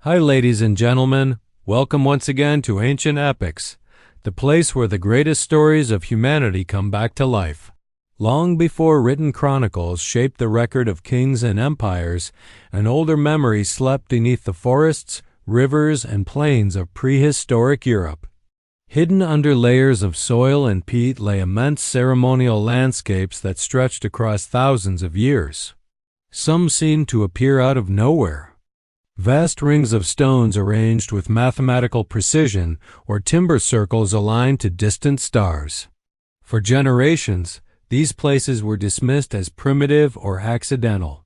Hi ladies and gentlemen, welcome once again to Ancient Epics, the place where the greatest stories of humanity come back to life. Long before written chronicles shaped the record of kings and empires, an older memory slept beneath the forests, rivers, and plains of prehistoric Europe. Hidden under layers of soil and peat lay immense ceremonial landscapes that stretched across thousands of years. Some seemed to appear out of nowhere. Vast rings of stones arranged with mathematical precision or timber circles aligned to distant stars. For generations, these places were dismissed as primitive or accidental.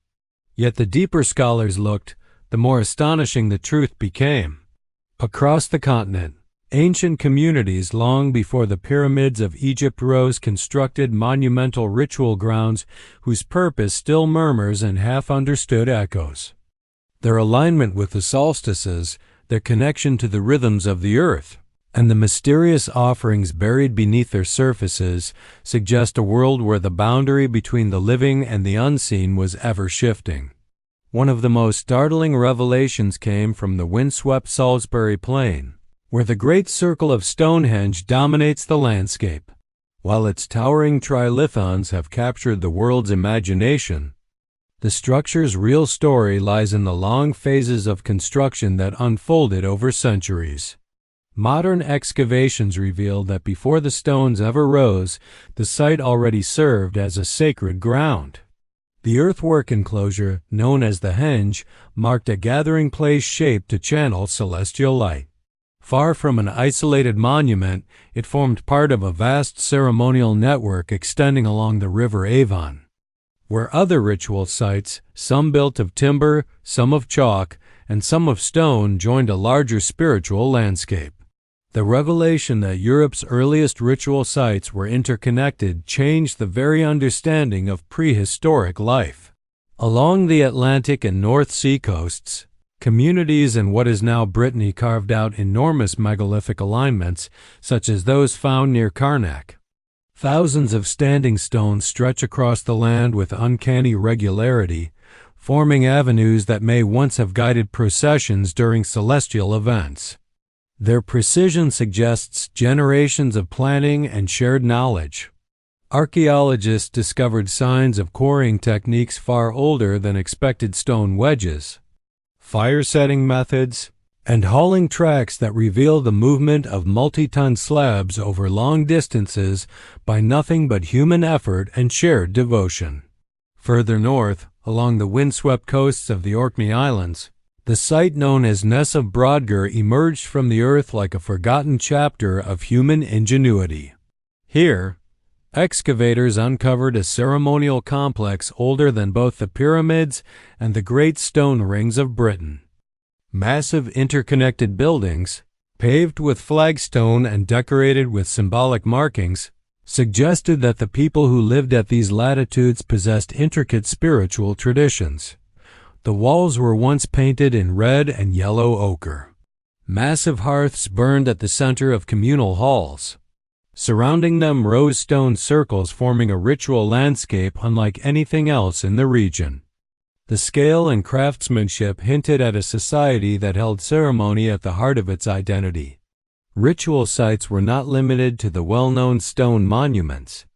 Yet the deeper scholars looked, the more astonishing the truth became. Across the continent, ancient communities long before the pyramids of Egypt rose constructed monumental ritual grounds whose purpose still murmurs in half-understood echoes. Their alignment with the solstices, their connection to the rhythms of the earth, and the mysterious offerings buried beneath their surfaces suggest a world where the boundary between the living and the unseen was ever shifting. One of the most startling revelations came from the windswept Salisbury Plain, where the great circle of Stonehenge dominates the landscape. While its towering trilithons have captured the world's imagination, the structure's real story lies in the long phases of construction that unfolded over centuries. Modern excavations reveal that before the stones ever rose, the site already served as a sacred ground. The earthwork enclosure, known as the henge, marked a gathering place shaped to channel celestial light. Far from an isolated monument, it formed part of a vast ceremonial network extending along the river Avon. Where other ritual sites, some built of timber, some of chalk, and some of stone, joined a larger spiritual landscape. The revelation that Europe's earliest ritual sites were interconnected changed the very understanding of prehistoric life. Along the Atlantic and North Sea coasts, communities in what is now Brittany carved out enormous megalithic alignments, such as those found near Carnac. Thousands of standing stones stretch across the land with uncanny regularity, forming avenues that may once have guided processions during celestial events. Their precision suggests generations of planning and shared knowledge. Archaeologists discovered signs of quarrying techniques far older than expected stone wedges, fire-setting methods, and hauling tracks that reveal the movement of multi-ton slabs over long distances by nothing but human effort and shared devotion. Further north, along the windswept coasts of the Orkney Islands, the site known as Ness of Brodgar emerged from the earth like a forgotten chapter of human ingenuity. Here, excavators uncovered a ceremonial complex older than both the pyramids and the great stone rings of Britain. Massive interconnected buildings, paved with flagstone and decorated with symbolic markings, suggested that the people who lived at these latitudes possessed intricate spiritual traditions. The walls were once painted in red and yellow ochre. Massive hearths burned at the center of communal halls. Surrounding them rose stone circles forming a ritual landscape unlike anything else in the region. The scale and craftsmanship hinted at a society that held ceremony at the heart of its identity. Ritual sites were not limited to the well-known stone monuments.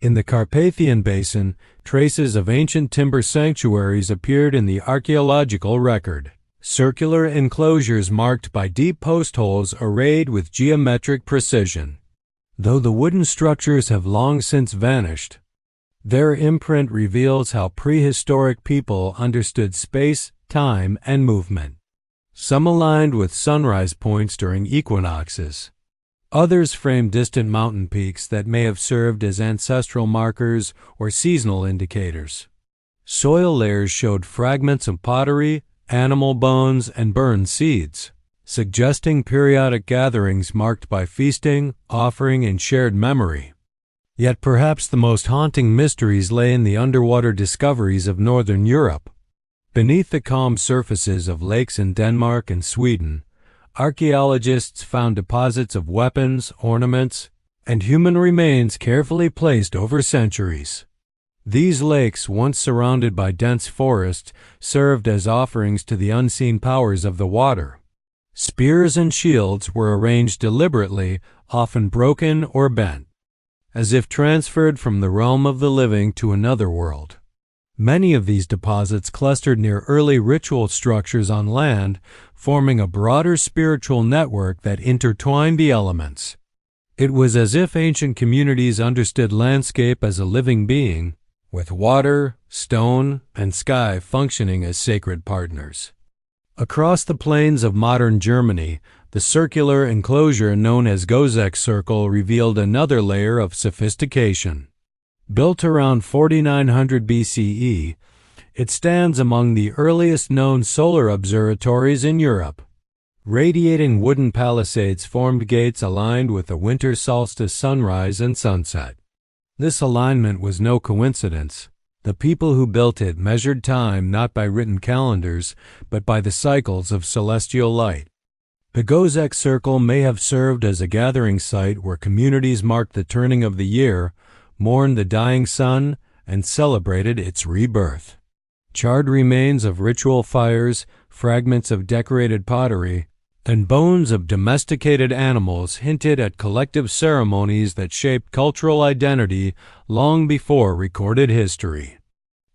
In the Carpathian Basin, traces of ancient timber sanctuaries appeared in the archaeological record. Circular enclosures marked by deep post holes arrayed with geometric precision. Though the wooden structures have long since vanished, their imprint reveals how prehistoric people understood space, time, and movement. Some aligned with sunrise points during equinoxes. Others framed distant mountain peaks that may have served as ancestral markers or seasonal indicators. Soil layers showed fragments of pottery, animal bones, and burned seeds, suggesting periodic gatherings marked by feasting, offering, and shared memory. Yet perhaps the most haunting mysteries lay in the underwater discoveries of northern Europe. Beneath the calm surfaces of lakes in Denmark and Sweden, archaeologists found deposits of weapons, ornaments, and human remains carefully placed over centuries. These lakes, once surrounded by dense forests, served as offerings to the unseen powers of the water. Spears and shields were arranged deliberately, often broken or bent, as if transferred from the realm of the living to another world. Many of these deposits clustered near early ritual structures on land, forming a broader spiritual network that intertwined the elements. It was as if ancient communities understood landscape as a living being, with water, stone, and sky functioning as sacred partners. Across the plains of modern Germany, the circular enclosure known as Gozek Circle revealed another layer of sophistication. Built around 4900 BCE, it stands among the earliest known solar observatories in Europe. Radiating wooden palisades formed gates aligned with the winter solstice sunrise and sunset. This alignment was no coincidence. The people who built it measured time not by written calendars, but by the cycles of celestial light. The Gozek Circle may have served as a gathering site where communities marked the turning of the year, mourned the dying sun, and celebrated its rebirth. Charred remains of ritual fires, fragments of decorated pottery, and bones of domesticated animals hinted at collective ceremonies that shaped cultural identity long before recorded history.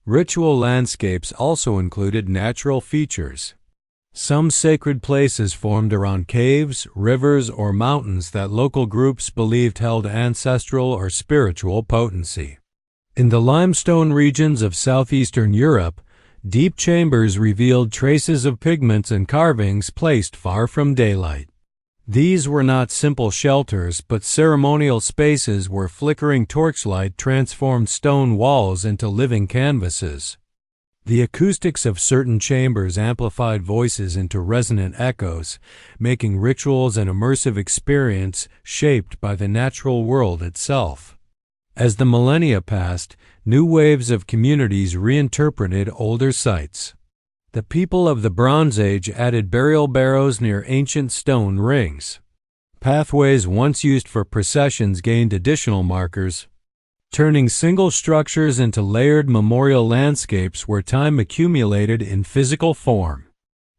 Ritual landscapes also included natural features. Some sacred places formed around caves, rivers, or mountains that local groups believed held ancestral or spiritual potency. In the limestone regions of southeastern Europe, deep chambers revealed traces of pigments and carvings placed far from daylight. These were not simple shelters, but ceremonial spaces where flickering torchlight transformed stone walls into living canvases. The acoustics of certain chambers amplified voices into resonant echoes, making rituals an immersive experience shaped by the natural world itself. As the millennia passed, new waves of communities reinterpreted older sites. The people of the Bronze Age added burial barrows near ancient stone rings. Pathways once used for processions gained additional markers, turning single structures into layered memorial landscapes where time accumulated in physical form.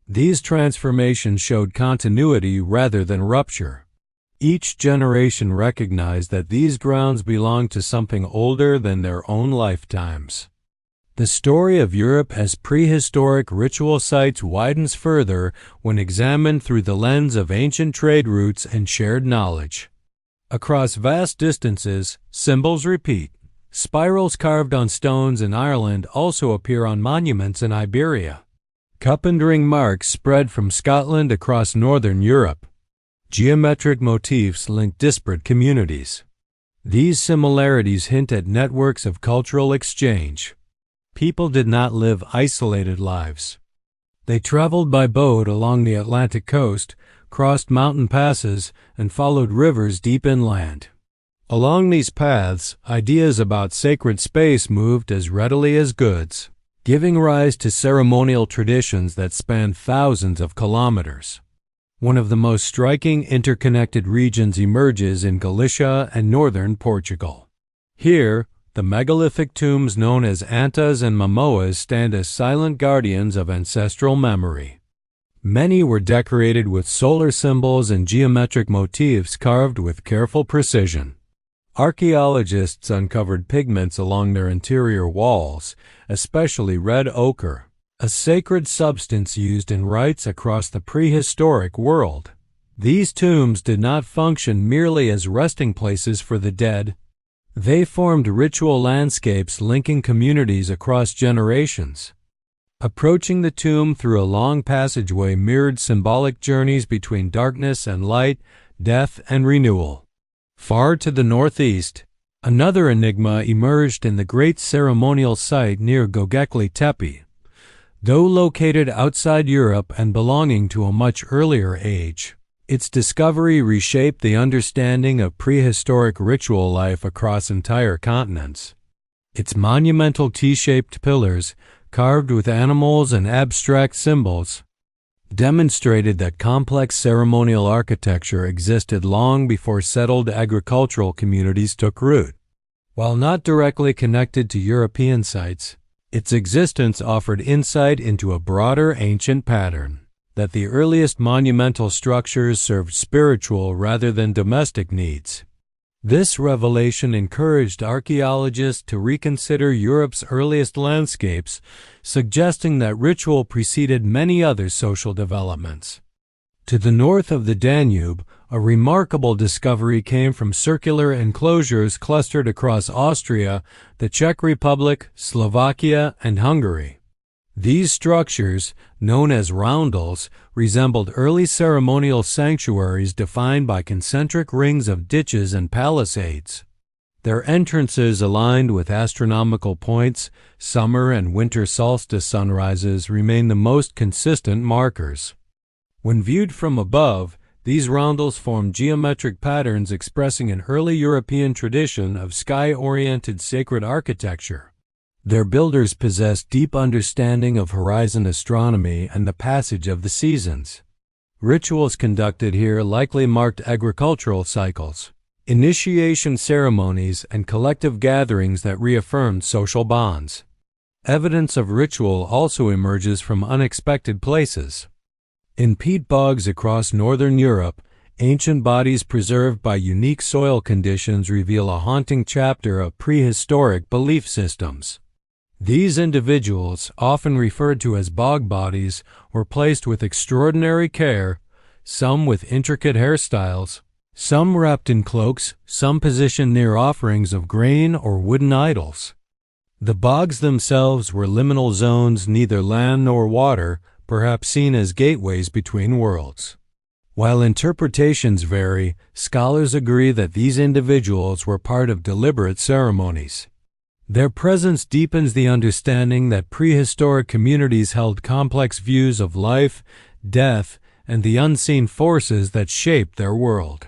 These transformations showed continuity rather than rupture. Each generation recognized that these grounds belonged to something older than their own lifetimes. The story of Europe as prehistoric ritual sites widens further when examined through the lens of ancient trade routes and shared knowledge. Across vast distances, symbols repeat. Spirals carved on stones in Ireland also appear on monuments in Iberia. Cup and ring marks spread from Scotland across northern Europe. Geometric motifs link disparate communities. These similarities hint at networks of cultural exchange. People did not live isolated lives. They traveled by boat along the Atlantic coast, crossed mountain passes, and followed rivers deep inland. Along these paths, ideas about sacred space moved as readily as goods, giving rise to ceremonial traditions that spanned thousands of kilometers. One of the most striking interconnected regions emerges in Galicia and northern Portugal. Here, the megalithic tombs known as antas and mamoas stand as silent guardians of ancestral memory. Many were decorated with solar symbols and geometric motifs carved with careful precision. Archaeologists uncovered pigments along their interior walls, especially red ochre, a sacred substance used in rites across the prehistoric world. These tombs did not function merely as resting places for the dead. They formed ritual landscapes linking communities across generations. Approaching the tomb through a long passageway mirrored symbolic journeys between darkness and light, death and renewal. Far to the northeast, another enigma emerged in the great ceremonial site near Göbekli Tepe. Though located outside Europe and belonging to a much earlier age, its discovery reshaped the understanding of prehistoric ritual life across entire continents. Its monumental T-shaped pillars, carved with animals and abstract symbols, demonstrated that complex ceremonial architecture existed long before settled agricultural communities took root. While not directly connected to European sites, its existence offered insight into a broader ancient pattern, that the earliest monumental structures served spiritual rather than domestic needs. This revelation encouraged archaeologists to reconsider Europe's earliest landscapes, suggesting that ritual preceded many other social developments. To the north of the Danube, a remarkable discovery came from circular enclosures clustered across Austria, the Czech Republic, Slovakia, and Hungary. These structures, known as roundels, resembled early ceremonial sanctuaries defined by concentric rings of ditches and palisades. Their entrances aligned with astronomical points, summer and winter solstice sunrises remain the most consistent markers. When viewed from above, these roundels form geometric patterns expressing an early European tradition of sky-oriented sacred architecture. Their builders possessed deep understanding of horizon astronomy and the passage of the seasons. Rituals conducted here likely marked agricultural cycles, initiation ceremonies, and collective gatherings that reaffirmed social bonds. Evidence of ritual also emerges from unexpected places. In peat bogs across northern Europe, ancient bodies preserved by unique soil conditions reveal a haunting chapter of prehistoric belief systems. These individuals, often referred to as bog bodies, were placed with extraordinary care, some with intricate hairstyles, some wrapped in cloaks, some positioned near offerings of grain or wooden idols. The bogs themselves were liminal zones, neither land nor water, perhaps seen as gateways between worlds. While interpretations vary, scholars agree that these individuals were part of deliberate ceremonies. Their presence deepens the understanding that prehistoric communities held complex views of life, death, and the unseen forces that shaped their world.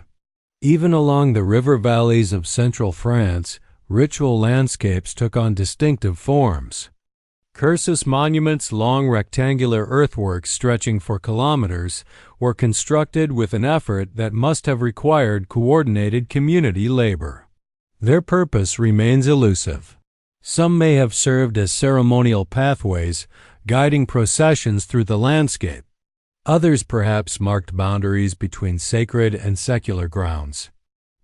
Even along the river valleys of central France, ritual landscapes took on distinctive forms. Cursus monuments, long rectangular earthworks stretching for kilometers, were constructed with an effort that must have required coordinated community labor. Their purpose remains elusive. Some may have served as ceremonial pathways, guiding processions through the landscape. Others perhaps marked boundaries between sacred and secular grounds.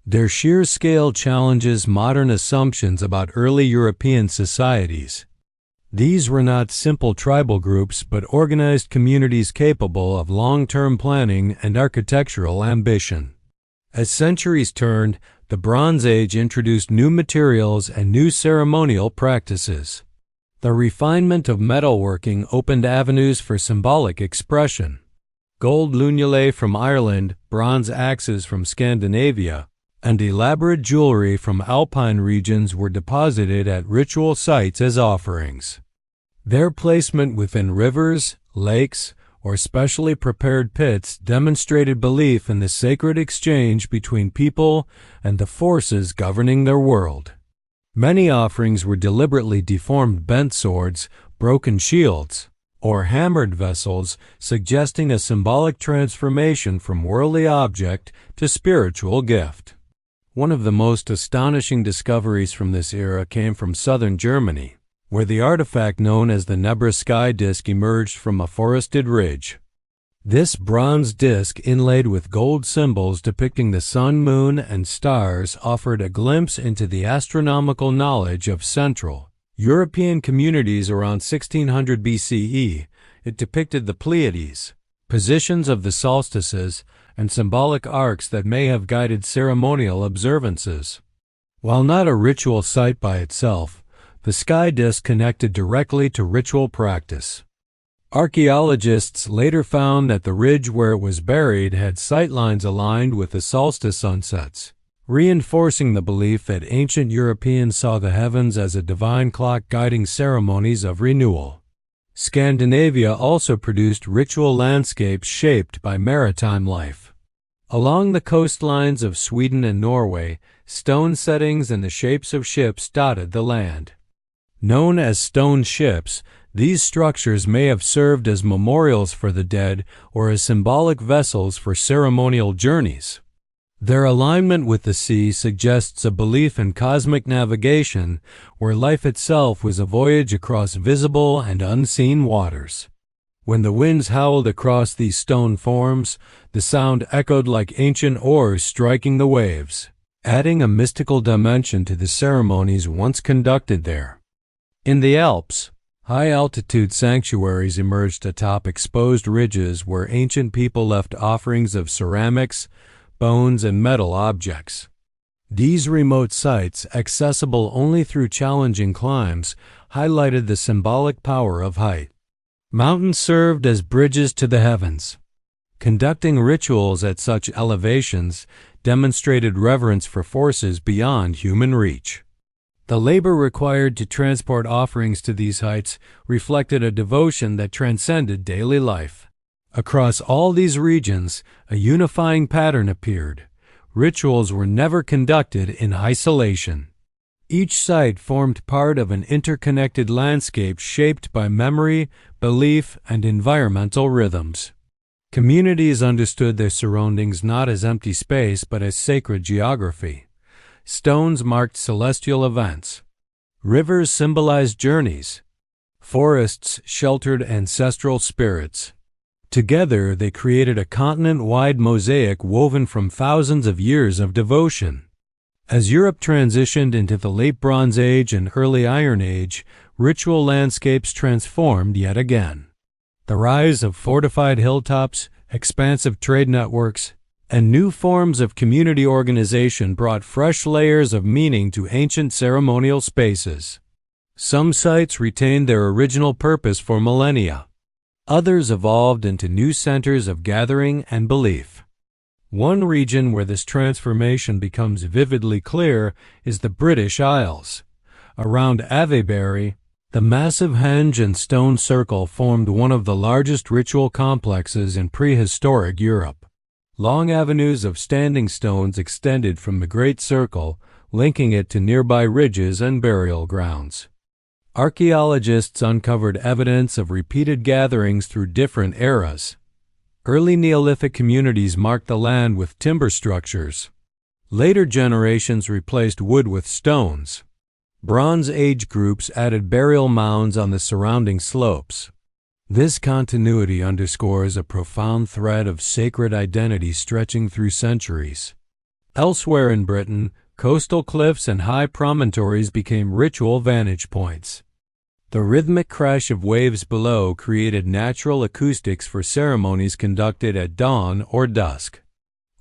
Their sheer scale challenges modern assumptions about early European societies. These were not simple tribal groups, but organized communities capable of long-term planning and architectural ambition. As centuries turned, the Bronze Age introduced new materials and new ceremonial practices. The refinement of metalworking opened avenues for symbolic expression. Gold lunulae from Ireland, bronze axes from Scandinavia, and elaborate jewelry from alpine regions were deposited at ritual sites as offerings. Their placement within rivers, lakes, or specially prepared pits demonstrated belief in the sacred exchange between people and the forces governing their world. Many offerings were deliberately deformed bent swords, broken shields, or hammered vessels, suggesting a symbolic transformation from worldly object to spiritual gift. One of the most astonishing discoveries from this era came from southern Germany, where the artifact known as the Nebra sky disk emerged from a forested ridge. This bronze disk, inlaid with gold symbols depicting the sun, moon, and stars, offered a glimpse into the astronomical knowledge of Central European communities around 1600 BCE. It depicted the Pleiades, positions of the solstices, and symbolic arcs that may have guided ceremonial observances. While not a ritual site by itself, the sky disk connected directly to ritual practice. Archaeologists later found that the ridge where it was buried had sightlines aligned with the solstice sunsets, reinforcing the belief that ancient Europeans saw the heavens as a divine clock guiding ceremonies of renewal. Scandinavia also produced ritual landscapes shaped by maritime life. Along the coastlines of Sweden and Norway, stone settings and the shapes of ships dotted the land. Known as stone ships, these structures may have served as memorials for the dead or as symbolic vessels for ceremonial journeys. Their alignment with the sea suggests a belief in cosmic navigation, where life itself was a voyage across visible and unseen waters. When the winds howled across these stone forms, the sound echoed like ancient oars striking the waves, adding a mystical dimension to the ceremonies once conducted there. In the Alps, high-altitude sanctuaries emerged atop exposed ridges where ancient people left offerings of ceramics, bones, and metal objects. These remote sites, accessible only through challenging climbs, highlighted the symbolic power of height. Mountains served as bridges to the heavens. Conducting rituals at such elevations demonstrated reverence for forces beyond human reach. The labor required to transport offerings to these heights reflected a devotion that transcended daily life. Across all these regions, a unifying pattern appeared. Rituals were never conducted in isolation. Each site formed part of an interconnected landscape shaped by memory, belief, and environmental rhythms. Communities understood their surroundings not as empty space but as sacred geography. Stones marked celestial events. Rivers symbolized journeys. Forests sheltered ancestral spirits. Together, they created a continent-wide mosaic woven from thousands of years of devotion. As Europe transitioned into the late Bronze Age and early Iron Age, ritual landscapes transformed yet again. The rise of fortified hilltops, expansive trade networks, and new forms of community organization brought fresh layers of meaning to ancient ceremonial spaces. Some sites retained their original purpose for millennia. Others evolved into new centers of gathering and belief. One region where this transformation becomes vividly clear is the British Isles. Around Avebury, the massive henge and stone circle formed one of the largest ritual complexes in prehistoric Europe. Long avenues of standing stones extended from the Great Circle, linking it to nearby ridges and burial grounds. Archaeologists uncovered evidence of repeated gatherings through different eras. Early Neolithic communities marked the land with timber structures. Later generations replaced wood with stones. Bronze Age groups added burial mounds on the surrounding slopes. This continuity underscores a profound thread of sacred identity stretching through centuries. Elsewhere in Britain, coastal cliffs and high promontories became ritual vantage points. The rhythmic crash of waves below created natural acoustics for ceremonies conducted at dawn or dusk.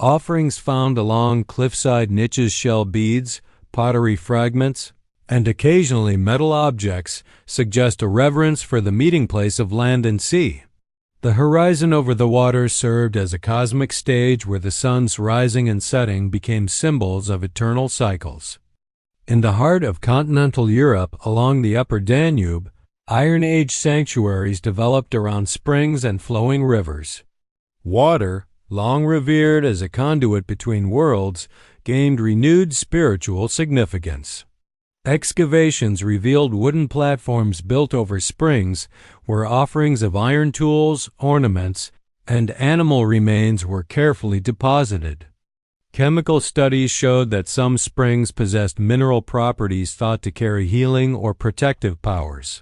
Offerings found along cliffside niches shell beads, pottery fragments, and occasionally metal objects suggest a reverence for the meeting place of land and sea. The horizon over the water served as a cosmic stage where the sun's rising and setting became symbols of eternal cycles. In the heart of continental Europe, along the upper Danube, Iron Age sanctuaries developed around springs and flowing rivers. Water, long revered as a conduit between worlds, gained renewed spiritual significance. Excavations revealed wooden platforms built over springs where offerings of iron tools, ornaments, and animal remains were carefully deposited. Chemical studies showed that some springs possessed mineral properties thought to carry healing or protective powers.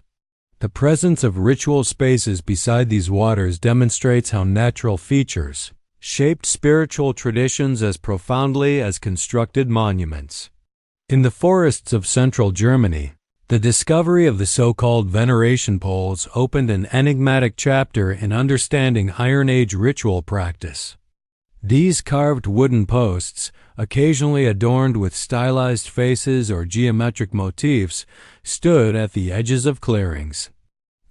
The presence of ritual spaces beside these waters demonstrates how natural features shaped spiritual traditions as profoundly as constructed monuments. In the forests of central Germany, the discovery of the so-called veneration poles opened an enigmatic chapter in understanding Iron Age ritual practice. These carved wooden posts, occasionally adorned with stylized faces or geometric motifs, stood at the edges of clearings.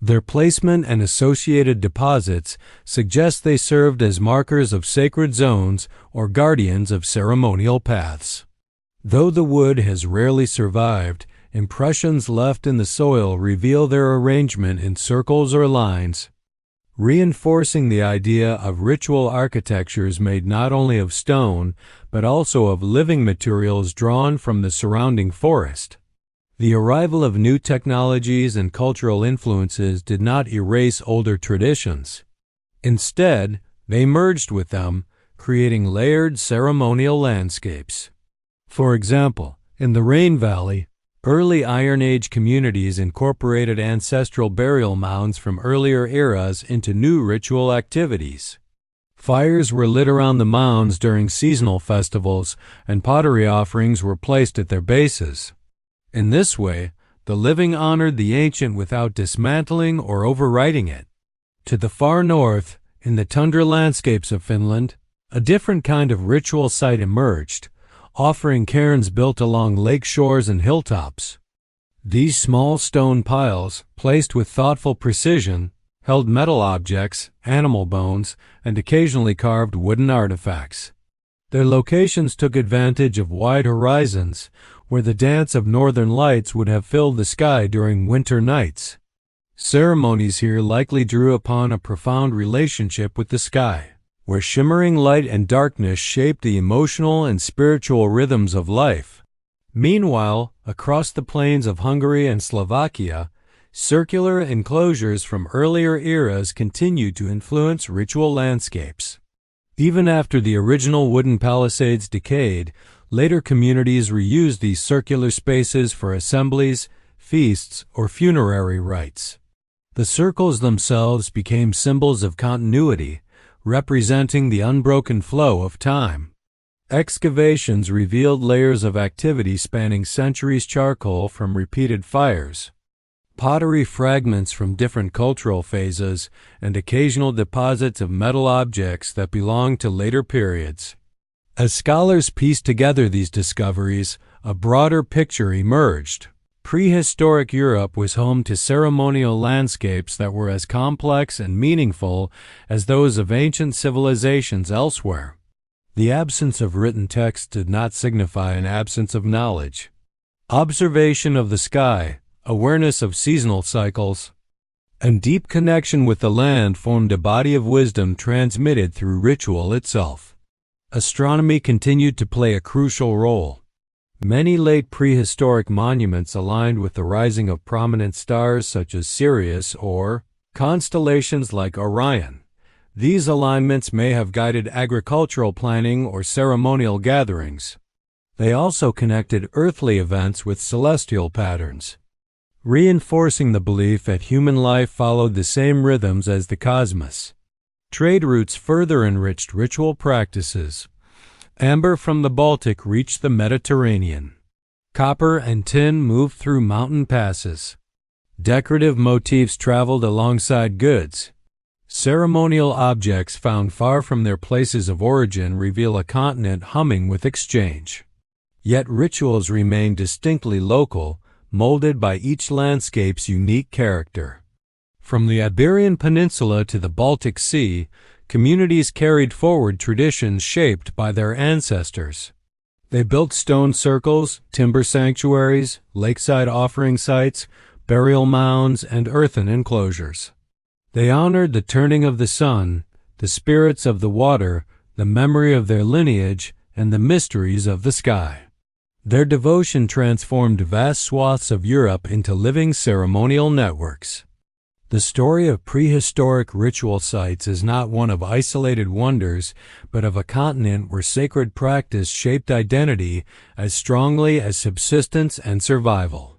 Their placement and associated deposits suggest they served as markers of sacred zones or guardians of ceremonial paths. Though the wood has rarely survived, impressions left in the soil reveal their arrangement in circles or lines, reinforcing the idea of ritual architectures made not only of stone, but also of living materials drawn from the surrounding forest. The arrival of new technologies and cultural influences did not erase older traditions. Instead, they merged with them, creating layered ceremonial landscapes. For example, in the Rain Valley, early Iron Age communities incorporated ancestral burial mounds from earlier eras into new ritual activities. Fires were lit around the mounds during seasonal festivals, and pottery offerings were placed at their bases. In this way, the living honored the ancient without dismantling or overwriting it. To the far north, in the tundra landscapes of Finland, a different kind of ritual site emerged, offering cairns built along lake shores and hilltops. These small stone piles, placed with thoughtful precision, held metal objects, animal bones, and occasionally carved wooden artifacts. Their locations took advantage of wide horizons, where the dance of northern lights would have filled the sky during winter nights. Ceremonies here likely drew upon a profound relationship with the sky, where shimmering light and darkness shaped the emotional and spiritual rhythms of life. Meanwhile, across the plains of Hungary and Slovakia, circular enclosures from earlier eras continued to influence ritual landscapes. Even after the original wooden palisades decayed, later communities reused these circular spaces for assemblies, feasts, or funerary rites. The circles themselves became symbols of continuity, representing the unbroken flow of time. Excavations revealed layers of activity spanning centuries, charcoal from repeated fires, pottery fragments from different cultural phases, and occasional deposits of metal objects that belonged to later periods. As scholars pieced together these discoveries, a broader picture emerged. Prehistoric Europe was home to ceremonial landscapes that were as complex and meaningful as those of ancient civilizations elsewhere. The absence of written text did not signify an absence of knowledge. Observation of the sky, awareness of seasonal cycles, and deep connection with the land formed a body of wisdom transmitted through ritual itself. Astronomy continued to play a crucial role. Many late prehistoric monuments aligned with the rising of prominent stars such as Sirius or constellations like Orion. These alignments may have guided agricultural planning or ceremonial gatherings. They also connected earthly events with celestial patterns, reinforcing the belief that human life followed the same rhythms as the cosmos. Trade routes further enriched ritual practices. Amber from the Baltic reached the Mediterranean. Copper and tin moved through mountain passes. Decorative motifs traveled alongside goods. Ceremonial objects found far from their places of origin reveal a continent humming with exchange. Yet rituals remain distinctly local, molded by each landscape's unique character. From the Iberian Peninsula to the Baltic Sea, communities carried forward traditions shaped by their ancestors. They built stone circles, timber sanctuaries, lakeside offering sites, burial mounds, and earthen enclosures. They honored the turning of the sun, the spirits of the water, the memory of their lineage, and the mysteries of the sky. Their devotion transformed vast swaths of Europe into living ceremonial networks. The story of prehistoric ritual sites is not one of isolated wonders, but of a continent where sacred practice shaped identity as strongly as subsistence and survival.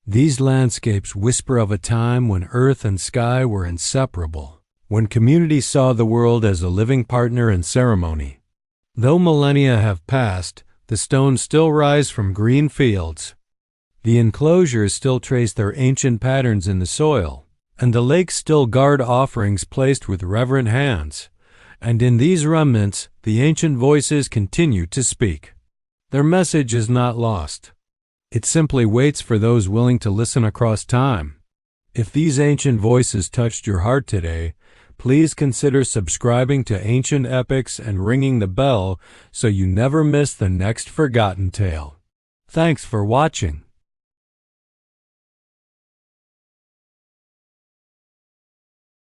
These landscapes whisper of a time when earth and sky were inseparable, when communities saw the world as a living partner in ceremony. Though millennia have passed, the stones still rise from green fields. The enclosures still trace their ancient patterns in the soil, and the lakes still guard offerings placed with reverent hands. And in these remnants, the ancient voices continue to speak. Their message is not lost. It simply waits for those willing to listen across time. If these ancient voices touched your heart today, please consider subscribing to Ancient Epics and ringing the bell so you never miss the next forgotten tale. Thanks for watching.